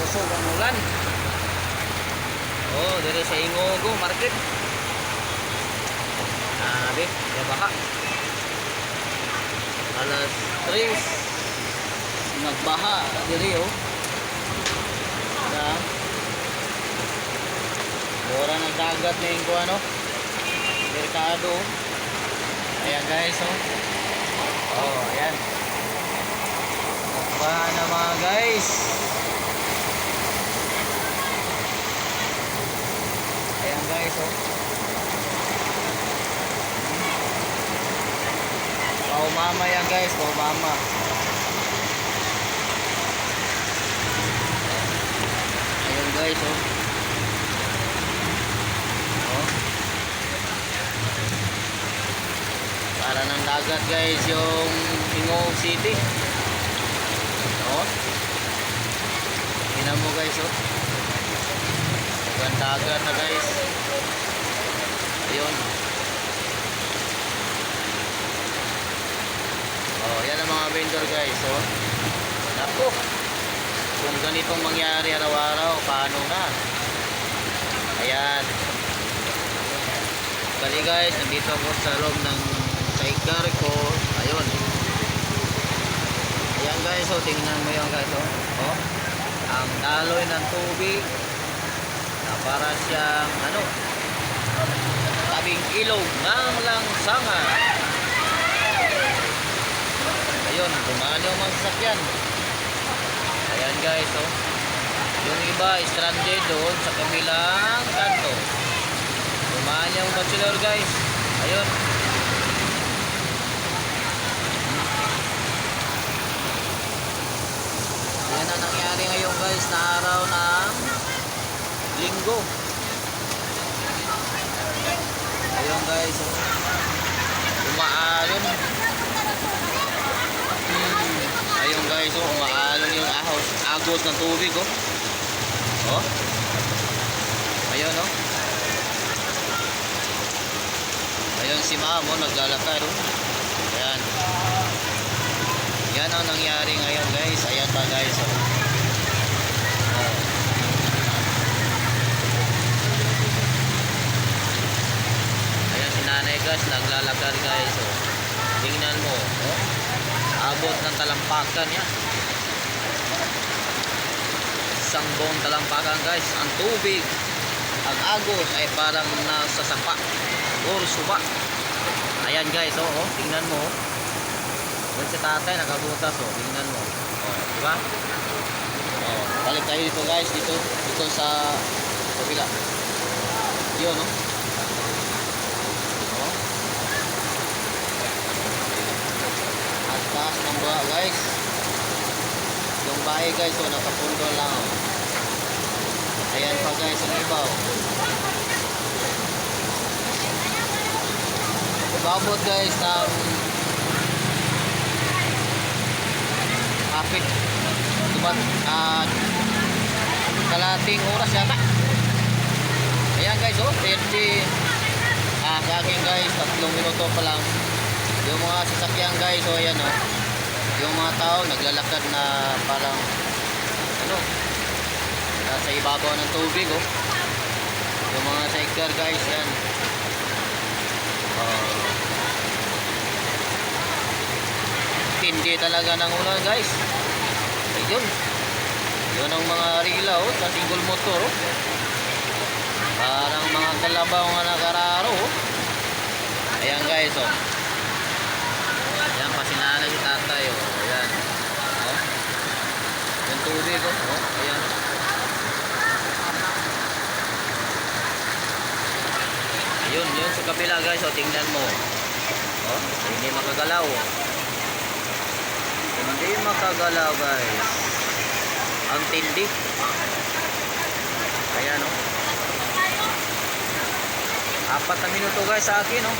kusog ang ulan. Oh, dire sa Ingogo Market. Nabi, ya baka. Alas 3 nagbaha dire oh. Na Bora ng dagat na yung ano, merkado. Ayan guys oh. Oh, ayan. Nagbaha na mga guys. Ayan guys oh. Paumama yan guys, paumama. Ayan guys oh. Oh. Para ng dagat guys yung Ingog City. Oh. Tingnan mo guys oh. Dagat na guys. Ayun. Oh, yan ang mga vendor guys oh. Naku. Kung ganitong mangyari araw-araw, paano na? Ayan. Kali guys, nandito ako sa loob ng sidecar ko. Ayun. Ayan guys oh, tingnan mo yan guys oh. Oh. Ang daloy ng tubig. Na para siyang ano, tabing ilog ng Lansangan. Ayun, dumaan yung mga sasakyan. Ayan guys oh. Yung iba stranded doon sa kabilang kanto. Dumaan yung bachelor guys. Ayun. Yan ang nangyari ngayon guys na araw ng Linggo. Ayun guys oh. Umaalon. Ayun guys oh, umaalon yung agos ng tubig oh. Oh. Ayun oh. Ayun si ma'am oh, naglalakad oh. Ayan. Yan ang nangyari ngayon guys. Ayan pa guys oh. Oh. Ayan si nanay guys, naglalakad guys oh. Tingnan mo oh. Abot ng talampakan yan. Isang buong talampakan guys. Ang tubig, ang agos ay parang nasa sapa or suba. Ayan guys oh, oh. Tingnan mo oh. Doon si tatay nakabutas oh. Tingnan mo oh, diba? Oh, balik tayo dito guys. Dito sa kabila. Yun oh. Oh. At taas ng buha guys. Yung bahay guys oh, nakapundo lang oh. Ayan pa guys ang iba oh. Babot guys ng kapit tumat at kalating oras yata. Ayan guys oh, 30 sa akin guys 3 minuto pa lang. Yung mga sasakyan guys oh, ayan oh. Yung mga tao naglalakad na parang ano, nasa ibabaw ng tubig oh. Yung mga sidecar guys yan. Tindi talaga ng ulan guys. Ayun. Yun ang mga rila oh, sa single motor oh. Parang mga kalabaw nga nakararo oh. Ayan guys oh. Ayan pa sinanay si tatay oh. Ayan oh. Yung tubig oh. Oh. Ayan. Ayun, yun sa kabila guys oh. Tingnan mo oh. Hindi makagalaw oh. Hindi makagalaw guys. Ang tindi. Ayan oh. 4 na minuto guys sa akin oh.